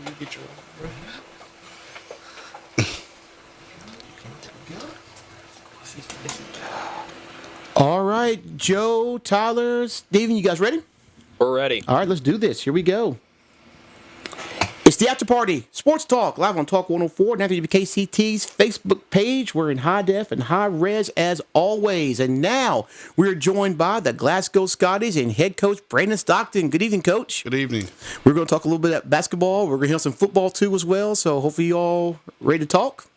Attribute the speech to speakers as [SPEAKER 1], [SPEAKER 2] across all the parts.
[SPEAKER 1] You get your
[SPEAKER 2] All right, Joe, Tyler, Steven, you guys ready?
[SPEAKER 3] We're ready.
[SPEAKER 2] All right, let's do this. Here we go. It's the After Party Sports Talk live on Talk 104 and WKCT's Facebook page. We're in high def and high res as always. And now we're joined by the Glasgow Scotties and head coach Brandon Stockton. Good evening, Coach.
[SPEAKER 4] Good evening.
[SPEAKER 2] We're going to talk a little bit about basketball. We're going to hear some football too as well. So hopefully you all ready to talk.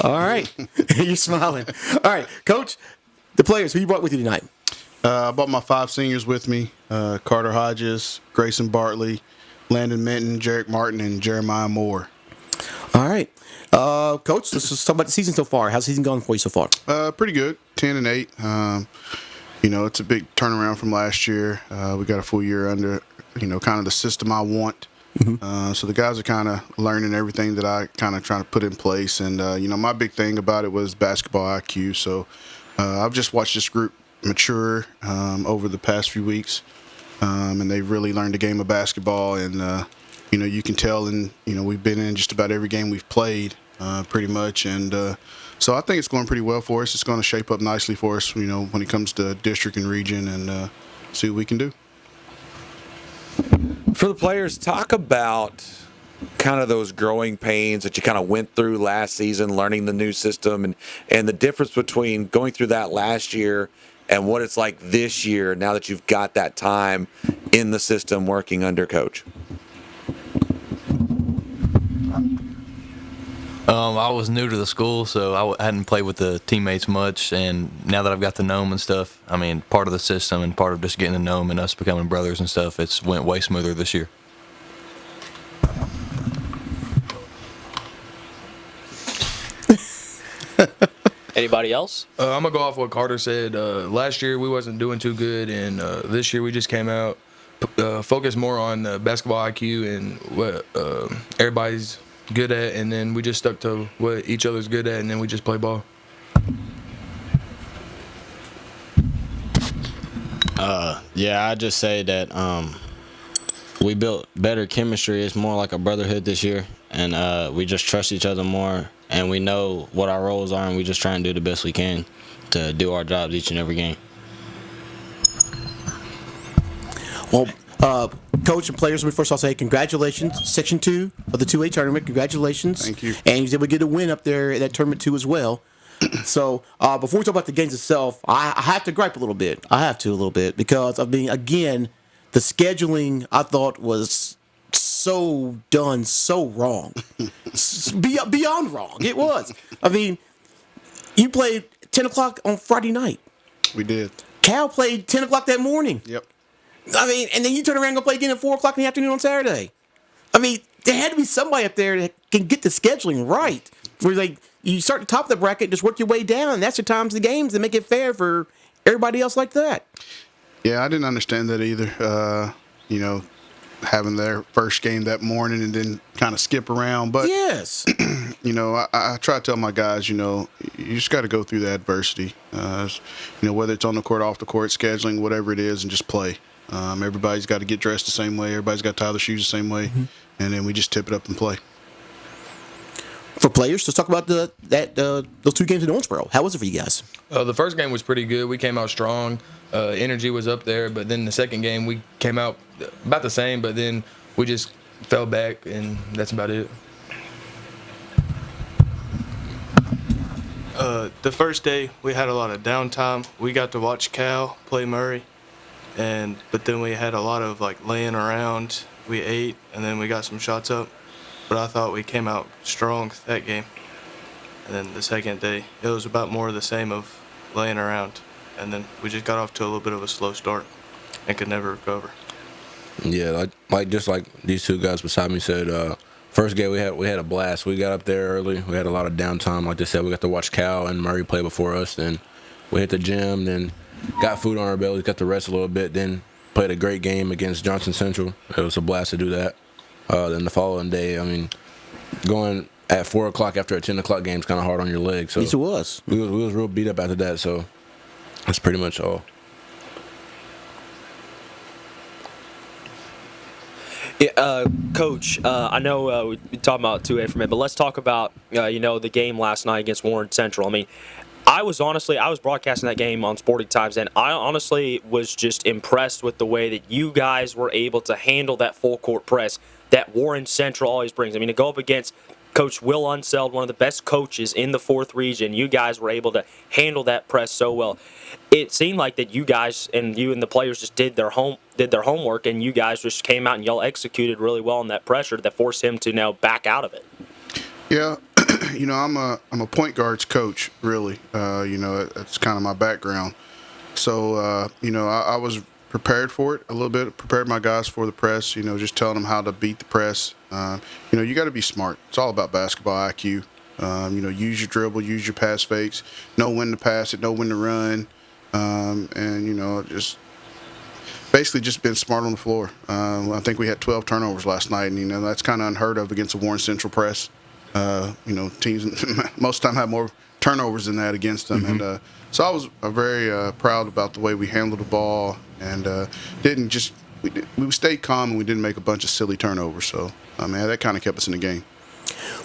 [SPEAKER 2] All right. You're smiling. All right, Coach, the players, who you brought with you tonight?
[SPEAKER 4] I brought my 5 seniors with me, Carter Hodges, Grayson Bartley, Landon Minton, Jarek Martin, and Jeremiah Moore.
[SPEAKER 2] All right. Coach, let's just talk about the season so far. How's the season going for you so far?
[SPEAKER 4] Pretty good, 10-8. It's a big turnaround from last year. We got a full year under, kind of the system I want. Mm-hmm. So the guys are kind of learning everything that I kind of trying to put in place. And, my big thing about it was basketball IQ. So I've just watched this group mature over the past few weeks. And they've really learned the game of basketball. And, you can tell, and, we've been in just about every game we've played pretty much. And so I think it's going pretty well for us. It's going to shape up nicely for us, when it comes to district and region, and see what we can do.
[SPEAKER 3] For the players, talk about kind of those growing pains that you kind of went through last season, learning the new system, and the difference between going through that last year and what it's like this year now that you've got that time in the system working under coach.
[SPEAKER 1] I was new to the school, so I hadn't played with the teammates much. And now that I've got to know them and stuff, part of the system and part of just getting to know them and us becoming brothers and stuff, it's went way smoother this year.
[SPEAKER 3] Anybody else?
[SPEAKER 5] I'm going to go off what Carter said. Last year we wasn't doing too good, and this year we just came out, focused more on basketball IQ and what everybody's good at, and then we just stuck to what each other's good at, and then we just play ball.
[SPEAKER 6] I just say that we built better chemistry. It's more like a brotherhood this year, and we just trust each other more, and we know what our roles are, and we just try and do the best we can to do our jobs each and every game.
[SPEAKER 2] Well, Coach and players, first I'll say congratulations. Section 2 of the 2A tournament. Congratulations.
[SPEAKER 4] Thank you.
[SPEAKER 2] And you was able to get a win up there at that tournament too as well. So before we talk about the games itself, I have to gripe a little bit. Because, again, the scheduling I thought was so done so wrong. Beyond wrong. It was. You played 10 o'clock on Friday night.
[SPEAKER 4] We did.
[SPEAKER 2] Cal played 10 o'clock that morning.
[SPEAKER 4] Yep.
[SPEAKER 2] And then you turn around and go play again at 4 o'clock in the afternoon on Saturday. There had to be somebody up there that can get the scheduling right. Where you start at the top of the bracket, just work your way down, and that's the times of the games to make it fair for everybody else like that.
[SPEAKER 4] Yeah, I didn't understand that either. Having their first game that morning and then kind of skip around. But,
[SPEAKER 2] yes.
[SPEAKER 4] I try to tell my guys, you just got to go through the adversity. Whether it's on the court, off the court, scheduling, whatever it is, and just play. Everybody's got to get dressed the same way. Everybody's got to tie their shoes the same way. Mm-hmm. And then we just tip it up and play.
[SPEAKER 2] For players, let's talk about those 2 games in Owensboro. How was it for you guys?
[SPEAKER 5] The first game was pretty good. We came out strong. Energy was up there. But then the second game, we came out about the same, but then we just fell back, and that's about it.
[SPEAKER 7] The first day, we had a lot of downtime. We got to watch Cal play Murray, but then we had a lot of laying around. We ate, and then we got some shots up. But I thought we came out strong that game. And then the second day, it was about more of the same of laying around. And then we just got off to a little bit of a slow start and could never recover.
[SPEAKER 8] Yeah, just like these 2 guys beside me said, first game we had a blast. We got up there early. We had a lot of downtime. Like they said, we got to watch Cal and Murray play before us. Then we hit the gym, then got food on our bellies, got to rest a little bit, then played a great game against Johnson Central. It was a blast to do that. Then the following day, going at 4 o'clock after a 10 o'clock game is kind of hard on your legs. So
[SPEAKER 2] yes, it was.
[SPEAKER 8] We was real beat up after that, so that's pretty much all.
[SPEAKER 9] Yeah, Coach, I know we talking about 2A for a minute, but let's talk about the game last night against Warren Central. I mean, I was broadcasting that game on Sporting Times, and I honestly was just impressed with the way that you guys were able to handle that full court press that Warren Central always brings. I mean, to go up against Coach Will Unseld, one of the best coaches in the 4th region, you guys were able to handle that press so well. It seemed like that you guys and the players just did their homework, and you guys just came out and y'all executed really well on that pressure that forced him to now back out of it.
[SPEAKER 4] Yeah, I'm a point guards coach, really. That's kind of my background. So, I was prepared for it a little bit, prepared my guys for the press, just telling them how to beat the press. You got to be smart. It's all about basketball IQ. Use your dribble, use your pass fakes, know when to pass it, know when to run, just basically just been smart on the floor. I think we had 12 turnovers last night, and, that's kind of unheard of against the Warren Central press. Teams most of the time have more turnovers than that against them. Mm-hmm. And so I was very proud about the way we handled the ball and we stayed calm and we didn't make a bunch of silly turnovers. So, that kind of kept us in the game.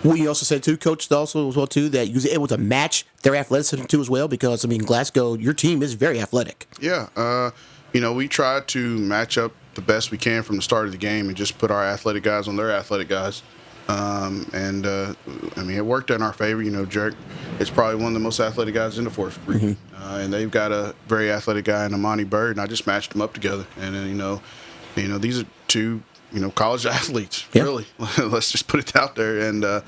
[SPEAKER 2] We also said, too, Coach, also as well, too, that you was able to match their athleticism, too, as well, because, Glasgow, your team is very athletic.
[SPEAKER 4] Yeah. We tried to match up the best we can from the start of the game and just put our athletic guys on their athletic guys. It worked in our favor. Jerk is probably one of the most athletic guys in the 4th region. Mm-hmm. And they've got a very athletic guy in Amani Bird, and I just matched them up together. And then, these are two, college athletes, yep. Really. Let's just put it out there. And, I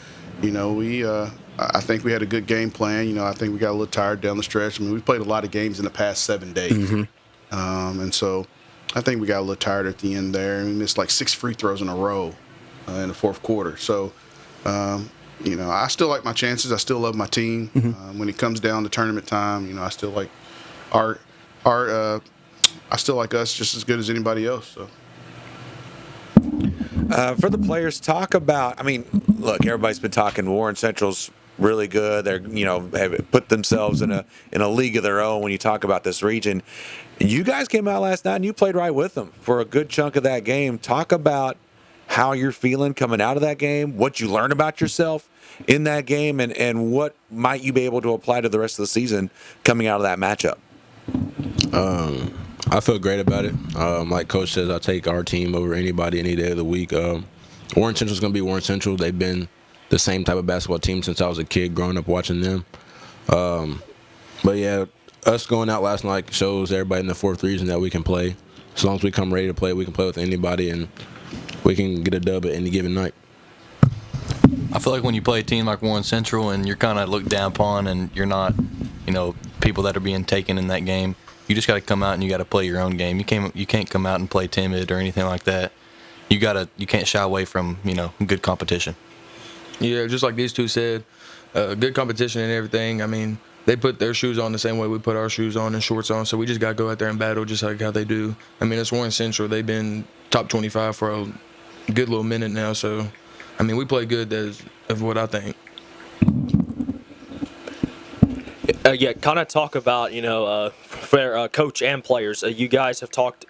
[SPEAKER 4] think we had a good game plan. I think we got a little tired down the stretch. We played a lot of games in the past 7 days. Mm-hmm. And so I think we got a little tired at the end there. We missed like 6 free throws in a row in the 4th quarter. So, I still like my chances. I still love my team. Mm-hmm. When it comes down to tournament time, I still like I still like us just as good as anybody else. So.
[SPEAKER 3] For the players, talk about. Look, everybody's been talking. Warren Central's really good. They're have put themselves in a league of their own. When you talk about this region, you guys came out last night and you played right with them for a good chunk of that game. Talk about how you're feeling coming out of that game, what you learned about yourself in that game, and what might you be able to apply to the rest of the season coming out of that matchup.
[SPEAKER 8] I feel great about it. Like Coach says, I take our team over anybody any day of the week. Warren Central's going to be Warren Central. They've been the same type of basketball team since I was a kid growing up watching them. But, yeah, us going out last night shows everybody in the 4th region that we can play. As long as we come ready to play, we can play with anybody, and we can get a dub at any given night.
[SPEAKER 1] I feel like when you play a team like Warren Central and you're kind of looked down upon and you're not, people that are being taken in that game, you just got to come out and you got to play your own game. You can't come out and play timid or anything like that. You can't shy away from, good competition.
[SPEAKER 5] Yeah, just like these two said, good competition and everything. They put their shoes on the same way we put our shoes on and shorts on, so we just got to go out there and battle just like how they do. It's Warren Central. They've been top 25 for a good little minute now, so, we play good as what I think.
[SPEAKER 9] Kind of talk about, for coach and players. You guys have talked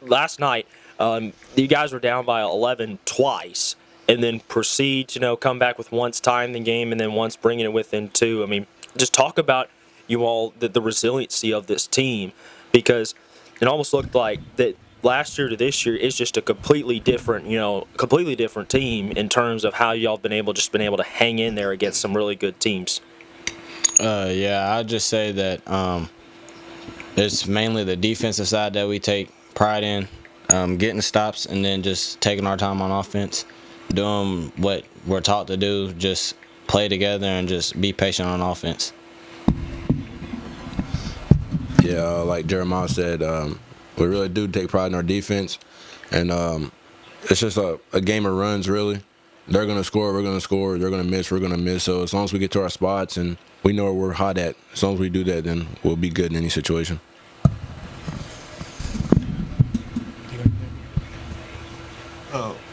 [SPEAKER 9] last night. You guys were down by 11 twice, and then proceed to come back with once tying the game, and then once bringing it within 2. Just talk about you all the resiliency of this team, because it almost looked like that last year to this year is just a completely different team in terms of how y'all been able to hang in there against some really good teams.
[SPEAKER 6] I'd just say that it's mainly the defensive side that we take pride in, getting stops and then just taking our time on offense, doing what we're taught to do, just play together and just be patient on offense.
[SPEAKER 8] Yeah, like Jeremiah said, we really do take pride in our defense, and it's just a game of runs, really. They're going to score, we're going to score. They're going to miss, we're going to miss. So as long as we get to our spots and we know where we're hot at, as long as we do that, then we'll be good in any situation.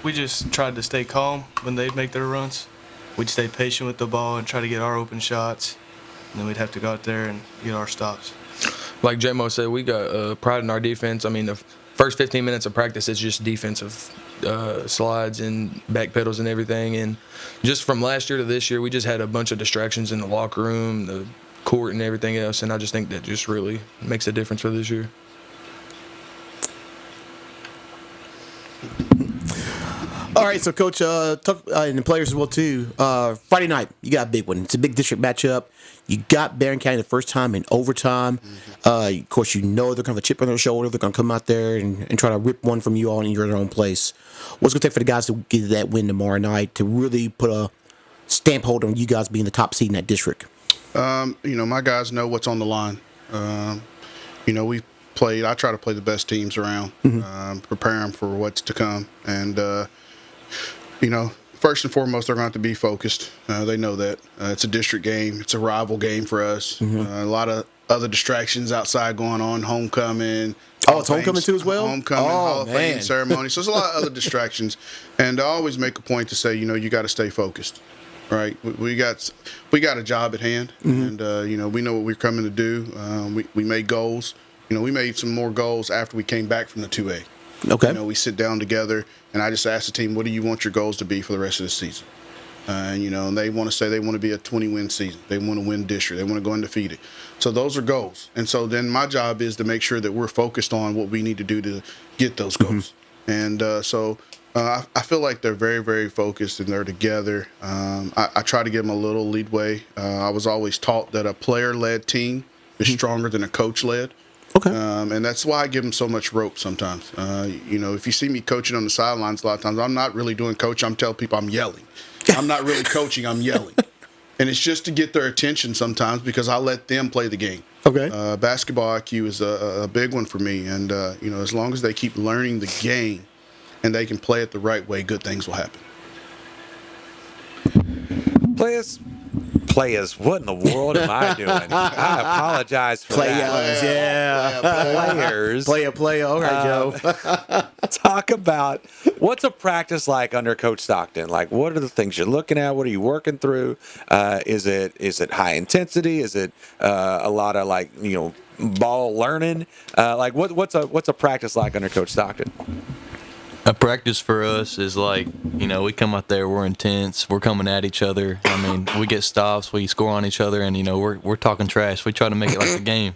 [SPEAKER 7] We just tried to stay calm when they'd make their runs. We'd stay patient with the ball and try to get our open shots, and then we'd have to go out there and get our stops.
[SPEAKER 5] Like J-Mo said, we got pride in our defense. The first 15 minutes of practice is just defensive slides and back pedals and everything. And just from last year to this year, we just had a bunch of distractions in the locker room, the court, and everything else. And I just think that just really makes a difference for this year.
[SPEAKER 2] All right, so Coach, talk, and the players as well too. Friday night, you got a big one. It's a big district matchup. You got Barron County the first time in overtime. Of course, you know they're going to have a chip on their shoulder. They're going to come out there and try to rip one from you all in your own place. What's it going to take for the guys to get that win tomorrow night to really put a stamp hold on you guys being the top seed in that district?
[SPEAKER 4] My guys know what's on the line. We played. I try to play the best teams around, prepare them for what's to come, and first and foremost, they're going to have to be focused. They know that. It's a district game. It's a rival game for us. A lot of other distractions outside going on, homecoming.
[SPEAKER 2] Oh, it's homecoming too as well?
[SPEAKER 4] Homecoming, Hall of Fame ceremony. So there's a lot of other distractions. And I always make a point to say, you got to stay focused, right? We got a job at hand, and, we know what we're coming to do. We made goals. We made some more goals after we came back from the 2A.
[SPEAKER 2] Okay.
[SPEAKER 4] We sit down together, and I just ask the team, what do you want your goals to be for the rest of the season? And they want to say they want to be a 20-win season. They want to win district. They want to go undefeated. So those are goals. And so then my job is to make sure that we're focused on what we need to do to get those goals. And so I feel like they're very, very focused, and they're together. I try to give them a little leadway. I was always taught that a player-led team is stronger than a coach-led.
[SPEAKER 2] Okay.
[SPEAKER 4] And that's why I give them so much rope sometimes. If you see me coaching on the sidelines a lot of times, I'm not really doing coach. I'm telling people I'm yelling. I'm not really coaching. I'm yelling. And it's just to get their attention sometimes because I let them play the game.
[SPEAKER 2] Okay.
[SPEAKER 4] Basketball IQ is a big one for me. And, as long as they keep learning the game and they can play it the right way, good things will happen.
[SPEAKER 3] Players, what in the world am I doing? I apologize for that. Players.
[SPEAKER 2] Player. All right, Joe.
[SPEAKER 3] Talk about what's a practice like under Coach Stockton? Like, what are the things you're looking at? What are you working through? Is it high intensity? Is it a lot of ball learning? What's a practice like under Coach Stockton?
[SPEAKER 1] A practice for us is we come out there, we're intense, we're coming at each other. I mean, we get stops, we score on each other, and we're talking trash. We try to make it like a game.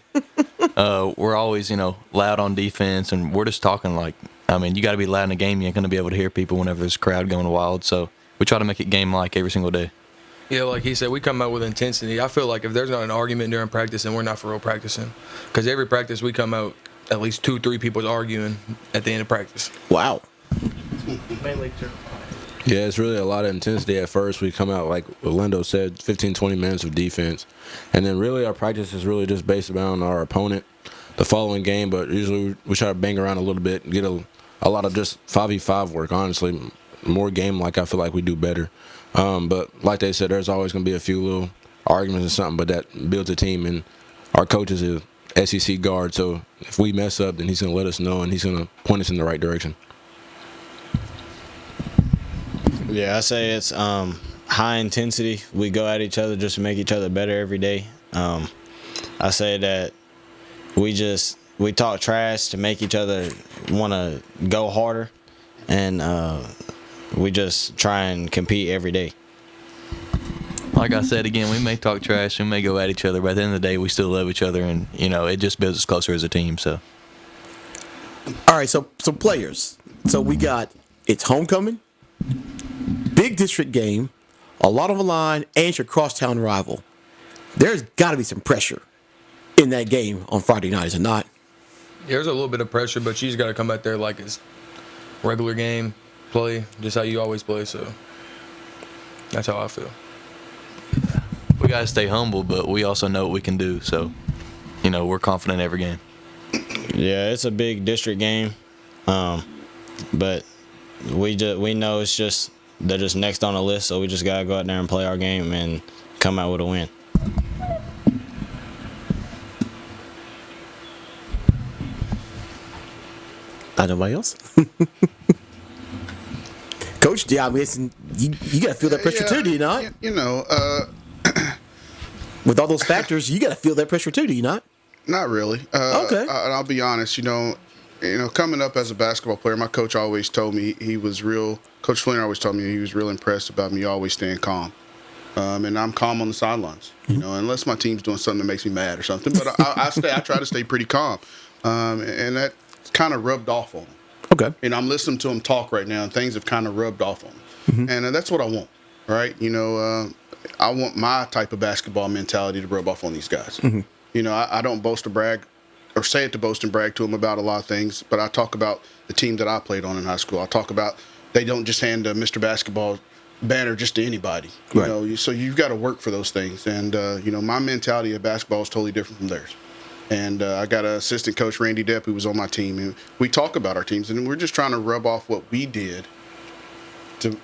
[SPEAKER 1] We're always loud on defense, and we're just talking you got to be loud in a game. You ain't gonna be able to hear people whenever there's a crowd going wild. So we try to make it game-like every single day.
[SPEAKER 5] Yeah, like he said, we come out with intensity. I feel like if there's not an argument during practice, then we're not for real practicing. Because every practice we come out, at least 2-3 people's arguing at the end of practice.
[SPEAKER 2] Wow.
[SPEAKER 8] Yeah, it's really a lot of intensity at first. We come out, like Lindo said, 15-20 minutes of defense. And then really our practice is really just based around our opponent the following game. But usually we try to bang around a little bit and get a lot of just 5v5 work, honestly. More game-like, I feel like we do better. But like they said, there's always going to be a few little arguments or something, but that builds a team. And our coach is a SEC guard, so if we mess up, then he's going to let us know, and he's going to point us in the right direction.
[SPEAKER 6] Yeah, I say it's high intensity. We go at each other just to make each other better every day. I say that we talk trash to make each other want to go harder, and we just try and compete every day.
[SPEAKER 1] Like I said again, we may talk trash, we may go at each other, but at the end of the day, we still love each other, and it just builds us closer as a team. So,
[SPEAKER 2] all right, so players. So we got it's homecoming. Big district game, a lot on the line, and your crosstown rival. There's got to be some pressure in that game on Friday night, is it not?
[SPEAKER 5] Yeah, there's a little bit of pressure, but you just got to come out there like it's regular game, play just how you always play. So that's how I feel.
[SPEAKER 1] We got to stay humble, but we also know what we can do. So, we're confident every game.
[SPEAKER 6] Yeah, it's a big district game, but we know they're just next on the list, so we just gotta go out there and play our game and come out with a win.
[SPEAKER 2] Not nobody else. Coach, yeah, I mean, you gotta feel that pressure too, do you not? With all those factors, you gotta feel that pressure too, do you not?
[SPEAKER 4] Not really.
[SPEAKER 2] Okay.
[SPEAKER 4] And I'll be honest, coming up as a basketball player, my coach always told me Coach Flynn always told me he was real impressed about me always staying calm. And I'm calm on the sidelines, unless my team's doing something that makes me mad or something. But I try to stay pretty calm. And that kind of rubbed off on him.
[SPEAKER 2] Okay.
[SPEAKER 4] And I'm listening to him talk right now, and things have kind of rubbed off on him. And that's what I want, right? I want my type of basketball mentality to rub off on these guys. I don't boast or brag or say it to boast and brag to them about a lot of things, but I talk about the team that I played on in high school. I talk about they don't just hand a Mr. Basketball banner just to anybody. So you've got to work for those things. And, my mentality of basketball is totally different from theirs. And I got an assistant coach, Randy Depp, who was on my team. And we talk about our teams, and we're just trying to rub off what we did to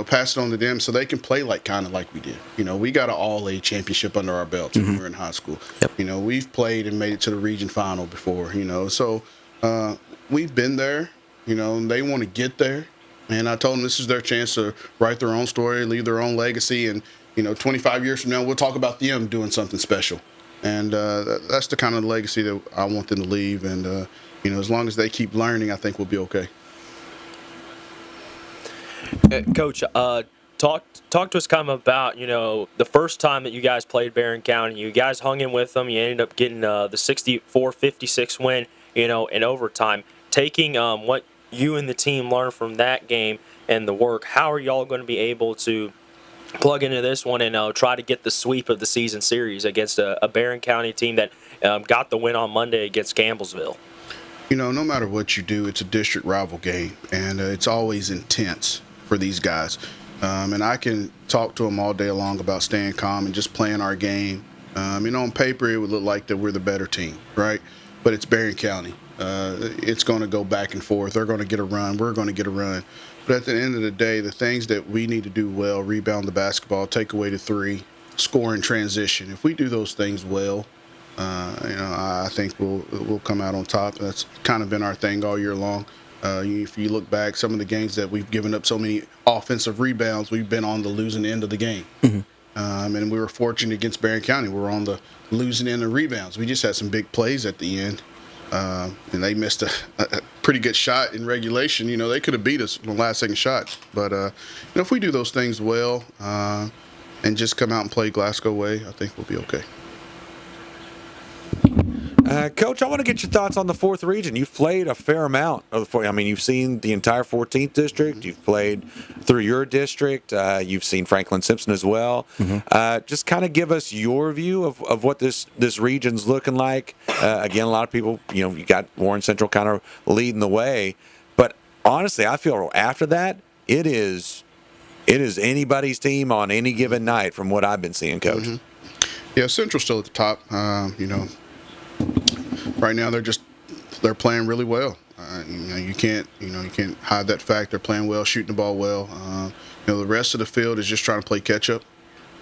[SPEAKER 4] pass it on to them so they can play kind of like we did. We got an all-A championship under our belts when we were in high school.
[SPEAKER 2] Yep.
[SPEAKER 4] We've played and made it to the region final before, so we've been there, and they want to get there. And I told them this is their chance to write their own story, leave their own legacy, and 25 years from now, we'll talk about them doing something special. And that's the kind of legacy that I want them to leave. And as long as they keep learning, I think we'll be okay.
[SPEAKER 9] Coach, talk to us kind of about the first time that you guys played Barron County. You guys hung in with them. You ended up getting the 64-56 win, in overtime. Taking what you and the team learned from that game and the work, how are y'all going to be able to plug into this one and try to get the sweep of the season series against a Barron County team that got the win on Monday against Campbellsville?
[SPEAKER 4] No matter what you do, it's a district rival game, and it's always intense for these guys. And I can talk to them all day long about staying calm and just playing our game. On paper, it would look like that we're the better team, right? But it's Barron County. It's going to go back and forth. They're going to get a run. We're going to get a run. But at the end of the day, the things that we need to do well, rebound the basketball, take away the three, score in transition, if we do those things well, I think we'll come out on top. That's kind of been our thing all year long. If you look back, some of the games that we've given up so many offensive rebounds, we've been on the losing end of the game. And we were fortunate against Barron County. We were on the losing end of rebounds. We just had some big plays at the end. And they missed a pretty good shot in regulation. They could have beat us on the last second shot. But, if we do those things well and just come out and play Glasgow way, I think we'll be okay.
[SPEAKER 3] Coach, I want to get your thoughts on the 4th region. You've played a fair amount of the 4th. You've seen the entire 14th district. You've played through your district. You've seen Franklin Simpson as well. Just kind of give us your view of what this region's looking like. Again, a lot of people, you got Warren Central kind of leading the way. But honestly, I feel after that, it is anybody's team on any given night from what I've been seeing, Coach.
[SPEAKER 4] Yeah, Central's still at the top. Right now they're playing really well. You can't hide that fact. They're playing well, shooting the ball well. The rest of the field is just trying to play catch up.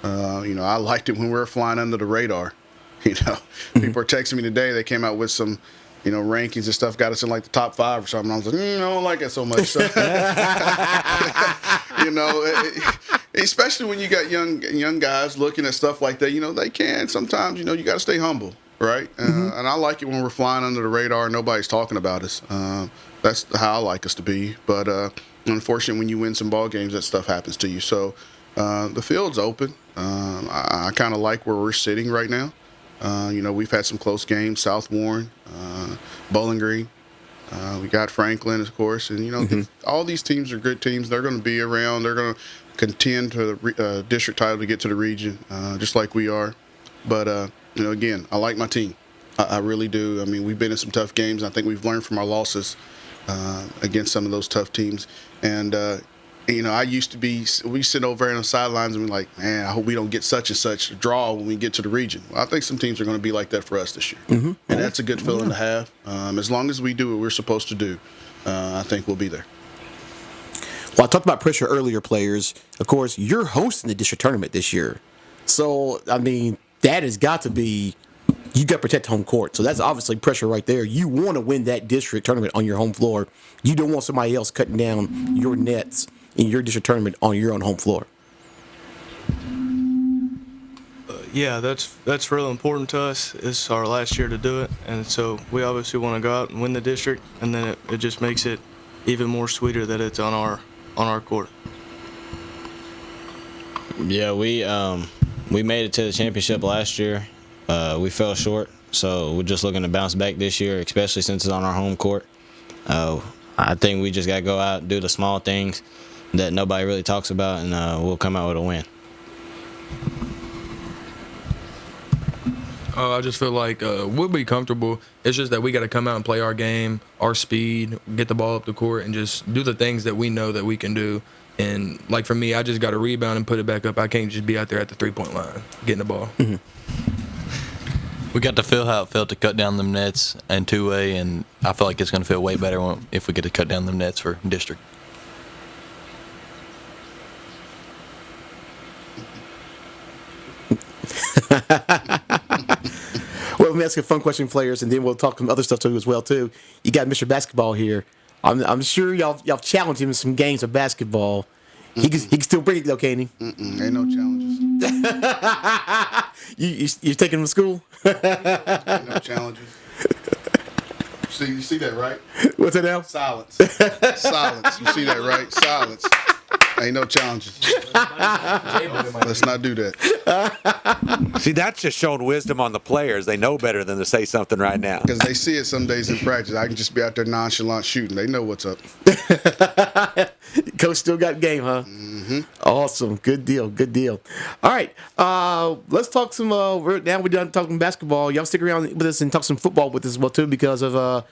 [SPEAKER 4] I liked it when we were flying under the radar. People are texting me today. They came out with some, rankings and stuff, got us in like the top 5 or something. I was like, I don't like it so much. So, especially when you got young guys looking at stuff like that. They can sometimes. You got to stay humble. Right, and I like it when we're flying under the radar and nobody's talking about us. That's how I like us to be. But unfortunately, when you win some ball games, that stuff happens to you. So the field's open. I kind of like where we're sitting right now. We've had some close games. South Warren, Bowling Green. We got Franklin, of course, and all these teams are good teams. They're going to be around. They're going to contend for the district title to get to the region, just like we are. But again, I like my team. I really do. We've been in some tough games. I think we've learned from our losses against some of those tough teams. And, I used to we sit over there on the sidelines and be like, man, I hope we don't get such and such a draw when we get to the region. Well, I think some teams are going to be like that for us this year. And that's a good feeling to have. As long as we do what we're supposed to do, I think we'll be there.
[SPEAKER 2] Well, I talked about pressure earlier, players. Of course, you're hosting the district tournament this year. So, that has got to be, you got to protect home court. So that's obviously pressure right there. You want to win that district tournament on your home floor. You don't want somebody else cutting down your nets in your district tournament on your own home floor.
[SPEAKER 7] Yeah, that's real important to us. It's our last year to do it, and so we obviously want to go out and win the district, and then it just makes it even more sweeter that it's on our court.
[SPEAKER 6] Yeah, we made it to the championship last year. We fell short, so we're just looking to bounce back this year, especially since it's on our home court. I think we just got to go out and do the small things that nobody really talks about, and we'll come out with a win.
[SPEAKER 5] I just feel like we'll be comfortable. It's just that we got to come out and play our game, our speed, get the ball up the court, and just do the things that we know that we can do. And, like, for me, I just got to rebound and put it back up. I can't just be out there at the three-point line getting the ball.
[SPEAKER 2] Mm-hmm.
[SPEAKER 1] We got to feel how it felt to cut down them nets and two-way, and I feel like it's going to feel way better if we get to cut down them nets for district.
[SPEAKER 2] Well, let me ask you a fun question, players, and then we'll talk some other stuff too as well too. You got Mr. Basketball here. I'm sure y'all challenged him in some games of basketball. He can still bring it though, can't he?
[SPEAKER 4] Ain't no challenges.
[SPEAKER 2] You're taking him to school?
[SPEAKER 4] Ain't no challenges. You see that, right?
[SPEAKER 2] What's that now?
[SPEAKER 4] Silence. Silence. You see that, right? Silence. Ain't no challenges. Let's not do that.
[SPEAKER 3] See, that's just showing wisdom on the players. They know better than to say something right now.
[SPEAKER 4] Because they see it some days in practice. I can just be out there nonchalant shooting. They know what's up.
[SPEAKER 2] Coach still got game, huh? Mm-hmm. Awesome. Good deal. Good deal. All right. Let's talk some. Now we're done talking basketball. Y'all stick around with us and talk some football with us as well too, because of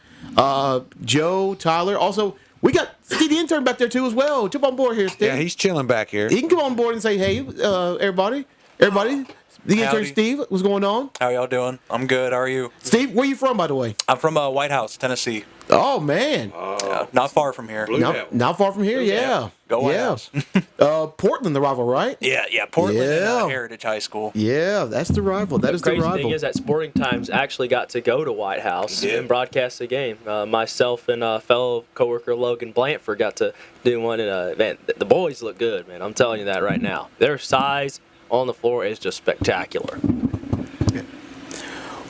[SPEAKER 2] Joe, Tyler. Also, we got Steve the intern back there too as well. Jump on board here, Steve.
[SPEAKER 3] Yeah, he's chilling back here.
[SPEAKER 2] He can come on board and say, "Hey, everybody." The intern Steve, what's going on?
[SPEAKER 10] How y'all doing? I'm good. How are you?
[SPEAKER 2] Steve, where you from, by the way?
[SPEAKER 10] I'm from White House, Tennessee.
[SPEAKER 2] Oh man,
[SPEAKER 10] Not far from here.
[SPEAKER 2] not far from here. Yeah,
[SPEAKER 10] Go White House.
[SPEAKER 2] Portland, the rival, right?
[SPEAKER 10] Yeah, Portland
[SPEAKER 2] Yeah.
[SPEAKER 10] and Heritage High School.
[SPEAKER 2] Yeah, that's the rival. That is the
[SPEAKER 9] Crazy
[SPEAKER 2] rival.
[SPEAKER 9] thing is that Sporting Times actually got to go to White House and broadcast the game. Myself and fellow coworker Logan Blanford got to do one. And man, the boys look good, man. I'm telling you that right now. Their size on the floor is just spectacular.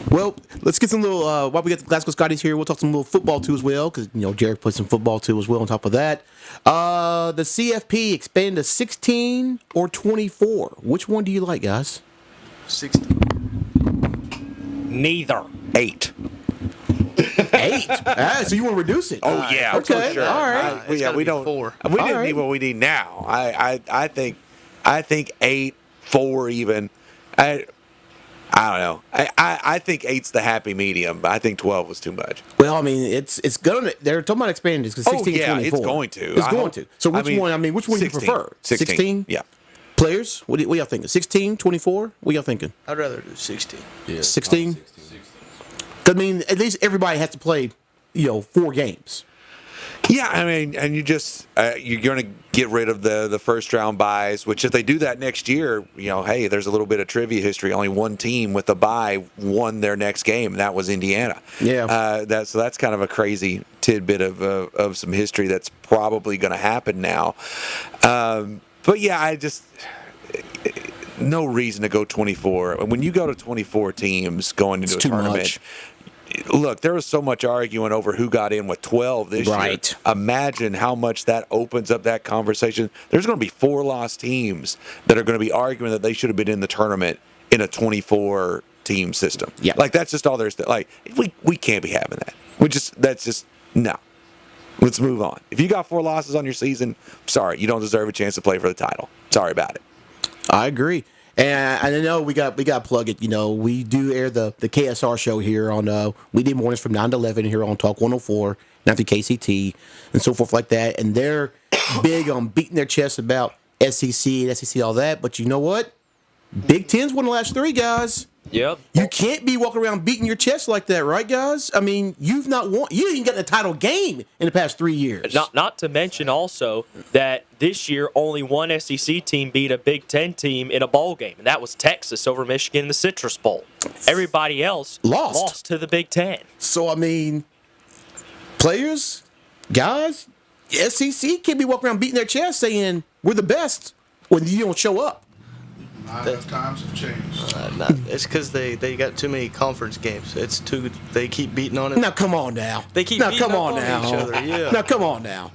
[SPEAKER 2] Well, let's get some little. While we get the Glasgow Scotties here, we'll talk some little football too as well, because Jared plays some football too as well. On top of that, the CFP expanded to 16 or 24. Which one do you like, guys?
[SPEAKER 7] 16.
[SPEAKER 9] Neither.
[SPEAKER 3] 8.
[SPEAKER 2] 8. So you want to reduce it?
[SPEAKER 3] Oh yeah,
[SPEAKER 2] Okay.
[SPEAKER 3] for sure.
[SPEAKER 2] All right.
[SPEAKER 7] It's gotta
[SPEAKER 3] we
[SPEAKER 7] be
[SPEAKER 3] don't.
[SPEAKER 7] 4.
[SPEAKER 3] We didn't
[SPEAKER 2] right.
[SPEAKER 3] need what we need now. I think 8, 4 even. I don't know. I think 8's the happy medium, but I think 12 was too much.
[SPEAKER 2] Well, I mean, it's gonna. They're talking about expanding this because 16
[SPEAKER 3] yeah,
[SPEAKER 2] and 24.
[SPEAKER 3] it's going to.
[SPEAKER 2] It's
[SPEAKER 3] I
[SPEAKER 2] going
[SPEAKER 3] hope-
[SPEAKER 2] to. So which one? I mean, which one
[SPEAKER 3] 16.
[SPEAKER 2] you prefer?
[SPEAKER 3] 16. Yeah.
[SPEAKER 2] Players, what y'all thinking? 16, 24? What y'all thinking?
[SPEAKER 7] I'd rather do 16.
[SPEAKER 1] Yeah,
[SPEAKER 2] 16? 'Cause, I mean, at least everybody has to play, 4 games.
[SPEAKER 3] Yeah, I mean, and you're going to get rid of the first round buys, which if they do that next year, hey, there's a little bit of trivia history. Only one team with a bye won their next game, and that was Indiana.
[SPEAKER 2] Yeah.
[SPEAKER 3] So that's kind of a crazy tidbit of some history that's probably going to happen now. But yeah, no reason to go 24. When you go to 24 teams going into
[SPEAKER 2] It's
[SPEAKER 3] a
[SPEAKER 2] too
[SPEAKER 3] tournament.
[SPEAKER 2] much.
[SPEAKER 3] Look, there was so much arguing over who got in with 12 this
[SPEAKER 2] Right.
[SPEAKER 3] year. Imagine how much that opens up that conversation. There's going to be 4 lost teams that are going to be arguing that they should have been in the tournament in a 24 team system.
[SPEAKER 2] Yeah.
[SPEAKER 3] Like that's just all there's to, like we can't be having that. That's just no. Let's move on. If you got 4 losses on your season, sorry, you don't deserve a chance to play for the title. Sorry about it.
[SPEAKER 2] I agree. And I know we got to plug it. We do air the KSR show here on weekday mornings from 9 to 11 here on Talk 104, and after KCT and so forth like that. And they're big on beating their chests about SEC, all that. But you know what? Big Ten's won the last 3, guys.
[SPEAKER 9] Yep.
[SPEAKER 2] You can't be walking around beating your chest like that, right, guys? I mean, you ain't gotten a title game in the past 3 years.
[SPEAKER 9] Not to mention also that this year only one SEC team beat a Big Ten team in a bowl game, and that was Texas over Michigan in the Citrus Bowl. Everybody else lost to the Big Ten.
[SPEAKER 2] So, I mean, players, guys, SEC can't be walking around beating their chest saying we're the best when you don't show up.
[SPEAKER 4] Times have changed.
[SPEAKER 7] It's because they got too many conference games. It's too. They keep beating on it.
[SPEAKER 2] Now come on now.
[SPEAKER 7] They keep
[SPEAKER 2] now
[SPEAKER 7] beating
[SPEAKER 2] come
[SPEAKER 7] up
[SPEAKER 2] on
[SPEAKER 7] on
[SPEAKER 2] now.
[SPEAKER 7] each other, yeah.
[SPEAKER 2] Now come on now.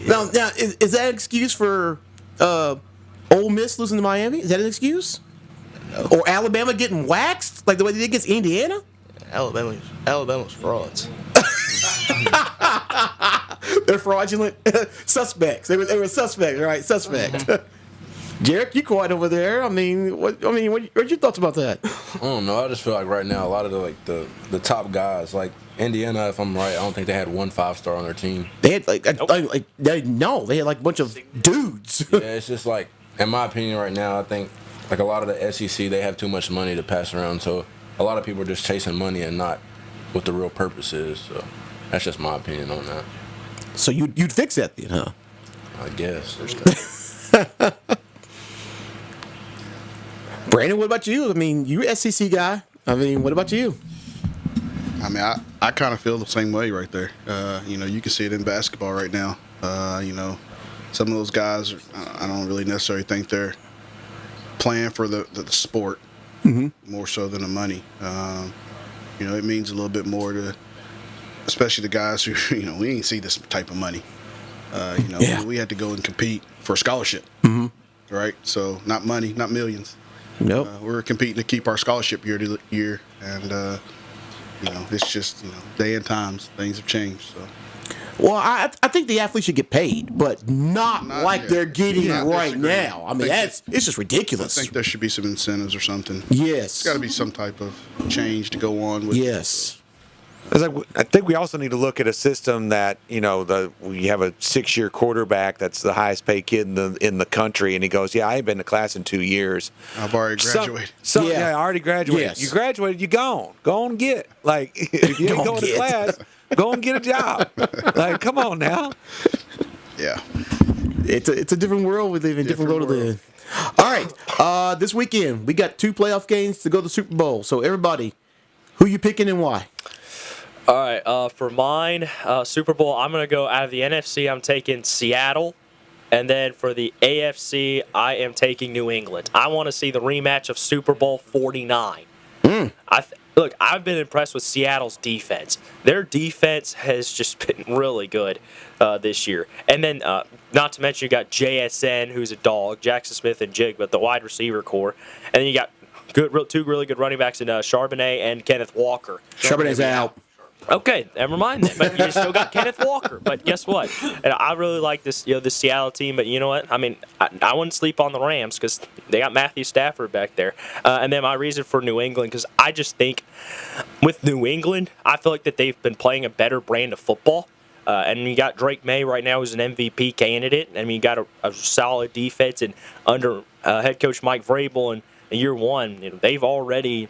[SPEAKER 2] Now is that an excuse for Ole Miss losing to Miami? Is that an excuse? No. Or Alabama getting waxed like the way they did against Indiana?
[SPEAKER 7] Alabama's frauds.
[SPEAKER 2] They're fraudulent suspects. They were suspects, right? Suspect. Jarek, you quiet over there. I mean, what's your thoughts about that?
[SPEAKER 8] I don't know. I just feel like right now a lot of the top guys, like Indiana, if I'm right, I don't think they had one 5-star on their team.
[SPEAKER 2] They had they had like a bunch of dudes.
[SPEAKER 8] Yeah, it's just like, in my opinion, right now, I think like a lot of the SEC, they have too much money to pass around. So a lot of people are just chasing money and not what the real purpose is. So that's just my opinion on that.
[SPEAKER 2] So you'd fix that then, huh?
[SPEAKER 8] I guess.
[SPEAKER 2] Brandon, what about you? I mean, you're an SEC guy. I mean, what about you?
[SPEAKER 4] I mean, I kind of feel the same way right there. You can see it in basketball right now. Some of those guys, I don't really necessarily think they're playing for the sport more so than the money. It means a little bit more to, especially the guys who, we ain't see this type of money. We had to go and compete for a scholarship, right? So not money, not millions.
[SPEAKER 2] Nope.
[SPEAKER 4] We're competing to keep our scholarship year to year, and it's just day and times things have changed. So.
[SPEAKER 2] Well, I think the athletes should get paid, but not like they're getting right now. I mean, it's just ridiculous.
[SPEAKER 4] I think there should be some incentives or something.
[SPEAKER 2] Yes.
[SPEAKER 4] There's got to be some type of change to go on with.
[SPEAKER 2] Yes.
[SPEAKER 3] I think we also need to look at a system that we have a 6-year quarterback that's the highest paid kid in the country, and he goes, "Yeah, I ain't been to class in 2 years.
[SPEAKER 4] I've already graduated.
[SPEAKER 3] I already graduated.
[SPEAKER 2] Yes.
[SPEAKER 3] You graduated, you gone. Go on and get. Like, if you ain't going to class, go and get a job. Like, come on now."
[SPEAKER 4] Yeah.
[SPEAKER 2] It's a different world we live in. Different world to live in. All right. This weekend we got 2 playoff games to go to the Super Bowl. So everybody, who you picking and why?
[SPEAKER 9] All right, for mine, Super Bowl, I'm going to go out of the NFC, I'm taking Seattle. And then for the AFC, I am taking New England. I want to see the rematch of Super Bowl 49. Look, I've been impressed with Seattle's defense. Their defense has just been really good this year. And then, not to mention, you got JSN, who's a dog, Jackson Smith and Jig, but the wide receiver core. And then you got 2 really good running backs in Charbonnet and Kenneth Walker.
[SPEAKER 2] Charbonnet's out.
[SPEAKER 9] Okay, never mind then. But you still got Kenneth Walker. But guess what? And I really like this, the Seattle team. But you know what? I mean, I wouldn't sleep on the Rams because they got Matthew Stafford back there. And then my reason for New England, because I just think with New England, I feel like that they've been playing a better brand of football. And you got Drake May right now who's an MVP candidate. I mean, you got a solid defense, and under head coach Mike Vrabel in year 1, they've already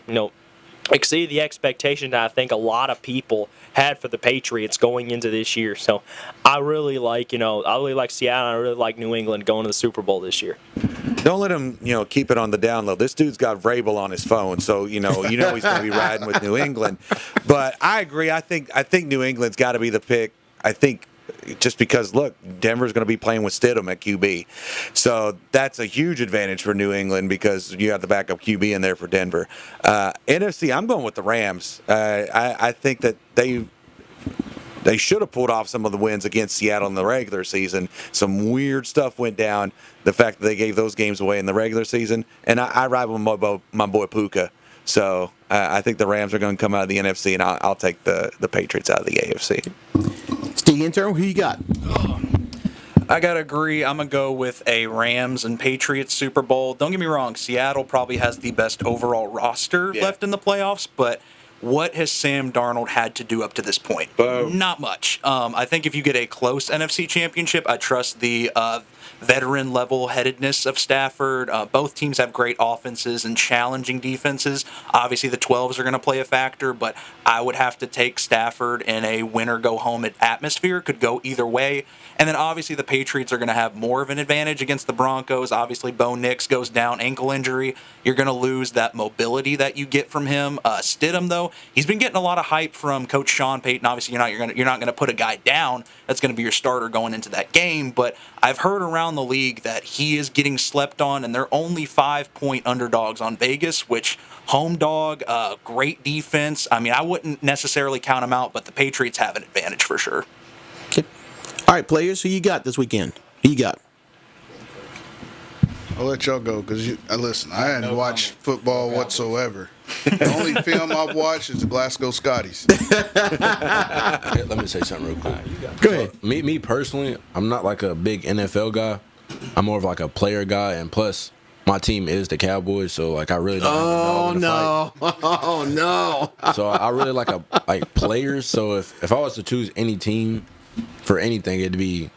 [SPEAKER 9] exceeded the expectation that I think a lot of people had for the Patriots going into this year. So I really like Seattle. I really like New England going to the Super Bowl this year.
[SPEAKER 3] Don't let him, keep it on the down low. This dude's got Vrabel on his phone, so he's going to be riding with New England. But I agree. I think New England's got to be the pick. I think just because, look, Denver's going to be playing with Stidham at QB. So that's a huge advantage for New England because you have the backup QB in there for Denver. NFC, I'm going with the Rams. I think that they should have pulled off some of the wins against Seattle in the regular season. Some weird stuff went down. The fact that they gave those games away in the regular season. And I ride with my boy Puka. So I think the Rams are going to come out of the NFC, and I'll take the Patriots out of the AFC.
[SPEAKER 2] Steve Intern, who you got?
[SPEAKER 10] I got to agree. I'm going to go with a Rams and Patriots Super Bowl. Don't get me wrong. Seattle probably has the best overall roster left in the playoffs, but what has Sam Darnold had to do up to this point?
[SPEAKER 3] Boom.
[SPEAKER 10] Not much. I think if you get a close NFC championship, I trust the veteran level-headedness of Stafford. Both teams have great offenses and challenging defenses. Obviously, the 12s are going to play a factor, but I would have to take Stafford in a win-or-go-home atmosphere. Could go either way. And then obviously the Patriots are going to have more of an advantage against the Broncos. Obviously, Bo Nix goes down, ankle injury. You're going to lose that mobility that you get from him. Stidham, though, he's been getting a lot of hype from Coach Sean Payton. Obviously, you're not going to put a guy down that's going to be your starter going into that game. But I've heard around the league that he is getting slept on, and they're only 5-point underdogs on Vegas, which home dog, great defense. I mean, I wouldn't necessarily count them out, but the Patriots have an advantage for sure.
[SPEAKER 2] Okay. All right, players, who you got this weekend? Who you got?
[SPEAKER 4] I'll let y'all go because listen. I hadn't watched football whatsoever. The only film I've watched is the Glasgow Scotties.
[SPEAKER 8] Yeah, let me say something real quick.
[SPEAKER 2] Go ahead.
[SPEAKER 8] Me personally, I'm not like a big NFL guy. I'm more of like a player guy, and plus, my team is the Cowboys, so like I really don't have a dog in the fight.
[SPEAKER 2] Oh no!
[SPEAKER 8] So I really like players. So if I was to choose any team for anything, it'd be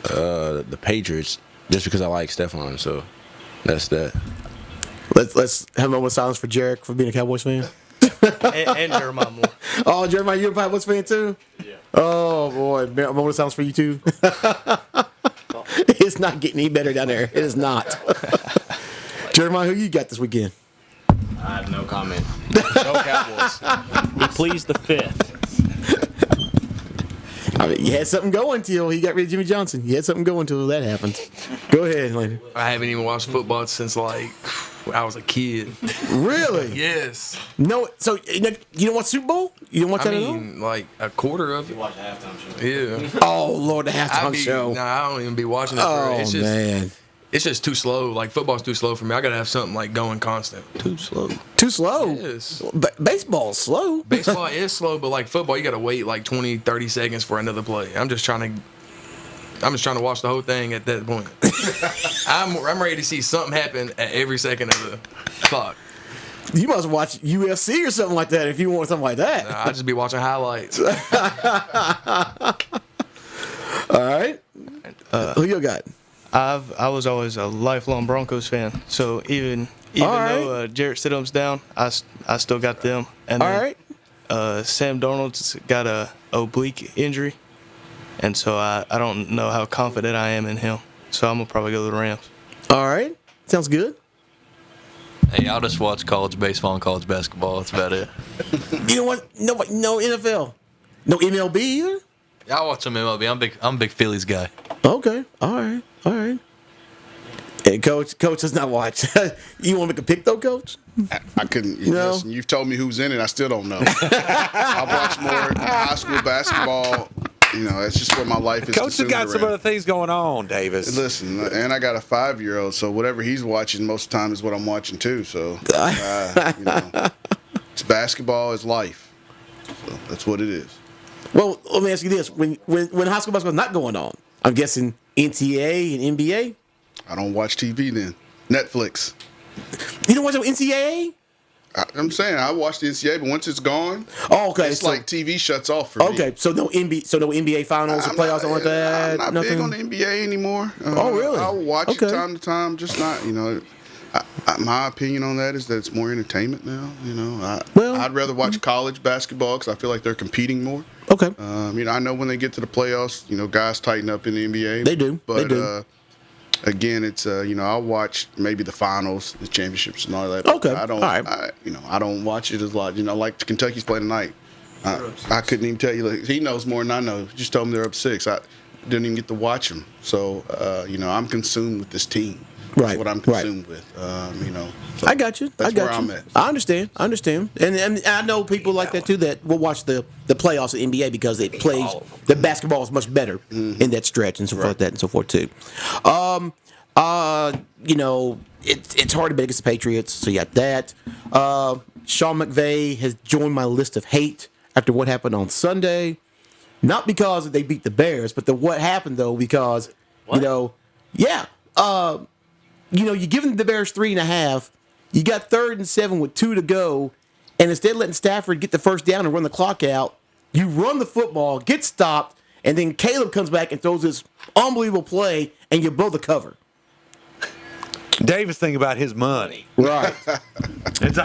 [SPEAKER 8] the Patriots, just because I like Stephon. So that's that.
[SPEAKER 2] Let's have a moment of silence for Jarek for being a Cowboys fan.
[SPEAKER 7] and Jeremiah Moore.
[SPEAKER 2] Oh, Jeremiah, you're a Cowboys fan too? Yeah. Oh boy, a moment of silence for you too. It's not getting any better down there. It is not. Jeremiah, who you got this weekend?
[SPEAKER 6] I have no comment. No Cowboys.
[SPEAKER 9] He pleads the fifth.
[SPEAKER 2] I mean, you had something going till he got rid of Jimmy Johnson. You had something going till that happened. Go ahead, Landon.
[SPEAKER 5] I haven't even watched football since like when I was a kid.
[SPEAKER 2] Really?
[SPEAKER 5] Yes.
[SPEAKER 2] No. So you don't watch Super Bowl? You don't watch
[SPEAKER 5] I
[SPEAKER 2] that at all?
[SPEAKER 5] mean, like a quarter of it.
[SPEAKER 6] Watch the halftime show.
[SPEAKER 5] Yeah.
[SPEAKER 2] Oh Lord, the halftime show.
[SPEAKER 5] Nah, I don't even be watching it.
[SPEAKER 2] Oh
[SPEAKER 5] It's just,
[SPEAKER 2] man,
[SPEAKER 5] it's just too slow. Like football's too slow for me. I gotta have something like going constant. Too slow.
[SPEAKER 2] too slow.
[SPEAKER 5] Yes.
[SPEAKER 2] Baseball's slow.
[SPEAKER 5] Baseball is slow, but like football, you gotta wait like 20, 30 seconds for another play. I'm just trying to watch the whole thing at that point. I'm ready to see something happen at every second of the clock.
[SPEAKER 2] You must watch UFC or something like that if you want something like that.
[SPEAKER 5] I just be watching highlights.
[SPEAKER 2] All right. Who you got?
[SPEAKER 7] I was always a lifelong Broncos fan, so even
[SPEAKER 2] All right.
[SPEAKER 7] though Jarrett Stidham's down, I still got them. And
[SPEAKER 2] All
[SPEAKER 7] then,
[SPEAKER 2] right.
[SPEAKER 7] Sam Darnold's got a oblique injury, and so I don't know how confident I am in him. So I'm gonna probably go to the Rams.
[SPEAKER 2] All right. Sounds good.
[SPEAKER 1] Hey, I'll just watch college baseball and college basketball. That's about it.
[SPEAKER 2] You know what? No NFL. No MLB either?
[SPEAKER 1] Yeah, I watch some MLB. I'm a big Phillies guy.
[SPEAKER 2] Okay. All right. Hey, Coach does not watch. You want to make a pick, though, Coach?
[SPEAKER 4] I couldn't.
[SPEAKER 2] No.
[SPEAKER 4] Listen, you've told me who's in it. I still don't know. I watch more high school basketball. You know, that's just where my life is.
[SPEAKER 3] Coach has
[SPEAKER 4] consumed
[SPEAKER 3] got some
[SPEAKER 4] around.
[SPEAKER 3] other things going on, Davis.
[SPEAKER 4] Listen, and I got a 5-year-old, so whatever he's watching most of the time is what I'm watching too. So, it's basketball is life. So that's what it is.
[SPEAKER 2] Well, let me ask you this: when high school basketball is not going on, I'm guessing NCAA and NBA.
[SPEAKER 4] I don't watch TV then. Netflix.
[SPEAKER 2] You don't watch NCAA?
[SPEAKER 4] I'm saying I watch the NCAA, but once it's gone,
[SPEAKER 2] Oh, okay.
[SPEAKER 4] it's
[SPEAKER 2] so,
[SPEAKER 4] like TV shuts off for me.
[SPEAKER 2] okay, so no NBA finals or
[SPEAKER 4] I'm
[SPEAKER 2] playoffs,
[SPEAKER 4] not-
[SPEAKER 2] something like that.
[SPEAKER 4] I'm not big on the NBA anymore.
[SPEAKER 2] Oh, really?
[SPEAKER 4] I'll watch
[SPEAKER 2] Okay.
[SPEAKER 4] it time to time, just not, my opinion on that is that it's more entertainment now. I'd rather watch college basketball because I feel like they're competing more.
[SPEAKER 2] Okay.
[SPEAKER 4] I know when they get to the playoffs, guys tighten up in the NBA.
[SPEAKER 2] They do.
[SPEAKER 4] But,
[SPEAKER 2] They do.
[SPEAKER 4] again, it's I'll watch maybe the finals, the championships, and all that. But
[SPEAKER 2] Okay.
[SPEAKER 4] I don't.
[SPEAKER 2] All right.
[SPEAKER 4] I don't watch it as a lot. Like Kentucky's playing tonight. I couldn't even tell you. Like, he knows more than I know. He just told me they're up 6. I didn't even get to watch them. So I'm consumed with this team. That's
[SPEAKER 2] Right,
[SPEAKER 4] what I'm
[SPEAKER 2] right.
[SPEAKER 4] consumed with. So
[SPEAKER 2] I got you.
[SPEAKER 4] That's
[SPEAKER 2] I got
[SPEAKER 4] where
[SPEAKER 2] you.
[SPEAKER 4] I'm at.
[SPEAKER 2] I understand. And I know people like that too that will watch the playoffs of NBA because it plays the basketball is much better in that stretch and so forth like that and so forth too. It's hard to bet against the Patriots, so you got that. Sean McVay has joined my list of hate after what happened on Sunday. Not because they beat the Bears, but what happened though because you're giving the Bears 3.5. You got 3rd and 7 with 2 to go, and instead of letting Stafford get the first down and run the clock out, you run the football, get stopped, and then Caleb comes back and throws this unbelievable play, and you blow the cover.
[SPEAKER 3] Davis thinking about his money.
[SPEAKER 2] Right.
[SPEAKER 3] That's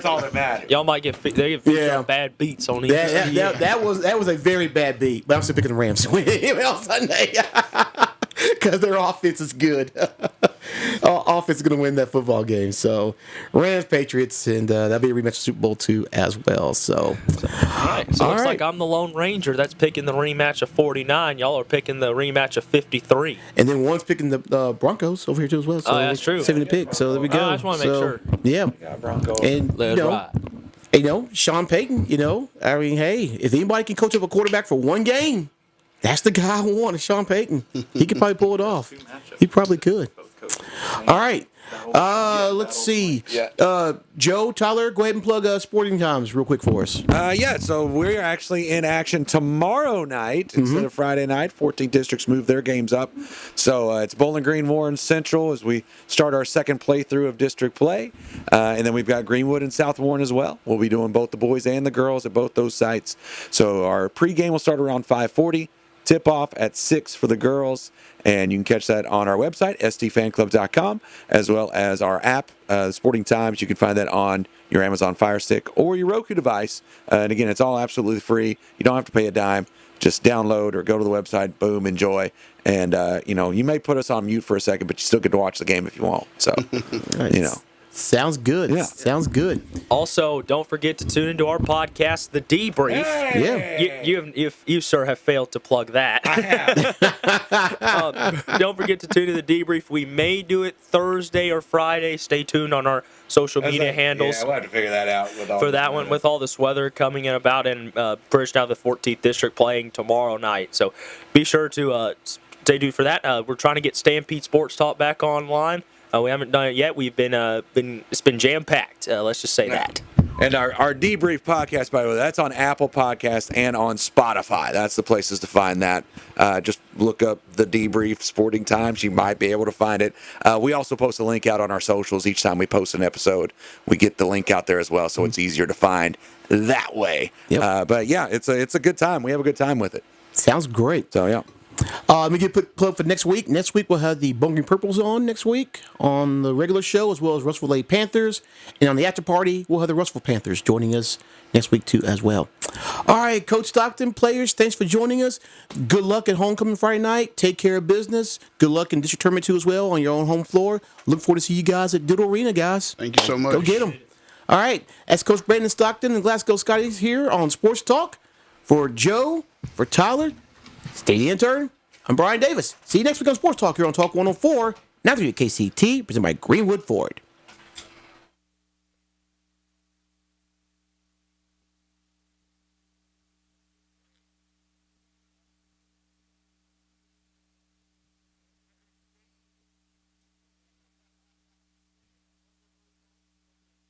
[SPEAKER 3] all that matters.
[SPEAKER 9] Y'all might get featured on bad beats on ESPN.
[SPEAKER 2] That was a very bad beat, but I'm still picking the Rams to win on Sunday because their offense is good. offense is going to win that football game. So Rams, Patriots, and that'll be a rematch of Super Bowl II as well. So,
[SPEAKER 9] All right. So
[SPEAKER 2] All
[SPEAKER 9] looks
[SPEAKER 2] right.
[SPEAKER 9] like I'm the Lone Ranger that's picking the rematch of 49. Y'all are picking the rematch of 53.
[SPEAKER 2] and then one's picking the Broncos over here too as well. So
[SPEAKER 9] Oh, that's true.
[SPEAKER 2] Saving the pick. So there we go.
[SPEAKER 9] I just wanna make sure.
[SPEAKER 2] Yeah.
[SPEAKER 3] Broncos.
[SPEAKER 2] And
[SPEAKER 9] Let's ride.
[SPEAKER 2] Sean Payton, I mean, hey, if anybody can coach up a quarterback for one game, that's the guy I want, is Sean Payton. He could probably pull it off. He probably could. All right. Let's see. Joe, Tyler, go ahead and plug Sporting Times real quick for us.
[SPEAKER 3] So we're actually in action tomorrow night instead of Friday night. 14 districts moved their games up. So it's Bowling Green, Warren Central as we start our second playthrough of district play. And then we've got Greenwood and South Warren as well. We'll be doing both the boys and the girls at both those sites. So our pregame will start around 5:40. Tip-off at 6 for the girls, and you can catch that on our website, stfanclub.com, as well as our app, Sporting Times. You can find that on your Amazon Fire Stick or your Roku device. And again, it's all absolutely free. You don't have to pay a dime. Just download or go to the website, boom, enjoy. And, you may put us on mute for a second, but you still get to watch the game if you want. So,
[SPEAKER 2] Sounds good.
[SPEAKER 3] Yeah.
[SPEAKER 2] Sounds good.
[SPEAKER 9] Also, don't forget to tune into our podcast, The Debrief.
[SPEAKER 2] Yeah.
[SPEAKER 9] You sir, have failed to plug that. Don't forget to tune in The Debrief. We may do it Thursday or Friday. Stay tuned on our social media handles.
[SPEAKER 3] Yeah, we'll have to figure that out.
[SPEAKER 9] For that one, with all this weather coming in about, and first out of the 14th district playing tomorrow night. So be sure to stay tuned for that. We're trying to get Stampede Sports Talk back online. We haven't done it yet. We've it's been jam packed. Let's just say that.
[SPEAKER 3] And our debrief podcast, by the way, that's on Apple Podcasts and on Spotify. That's the places to find that. Just look up the debrief Sporting Times. You might be able to find it. We also post a link out on our socials each time we post an episode. We get the link out there as well, so it's easier to find that way.
[SPEAKER 2] Yep.
[SPEAKER 3] But yeah, it's a good time. We have a good time with it.
[SPEAKER 2] Sounds great.
[SPEAKER 3] So yeah.
[SPEAKER 2] Let me get plug for next week. Next week we'll have the Bowling Green Purples on next week on the regular show, as well as Russellville Lady Panthers. And on the after party, we'll have the Russellville Panthers joining us next week too as well. All right, Coach Stockton, players, thanks for joining us. Good luck at homecoming Friday night. Take care of business. Good luck in district tournament too as well on your own home floor. Look forward to see you guys at Diddle Arena, guys.
[SPEAKER 4] Thank you so much.
[SPEAKER 2] Go get them. All right, that's Coach Brandon Stockton and Glasgow Scotties here on Sports Talk. For Joe, for Tyler, stay the intern. I'm Brian Davis. See you next week on Sports Talk here on Talk 104, 93 at KCT, presented by Greenwood Ford.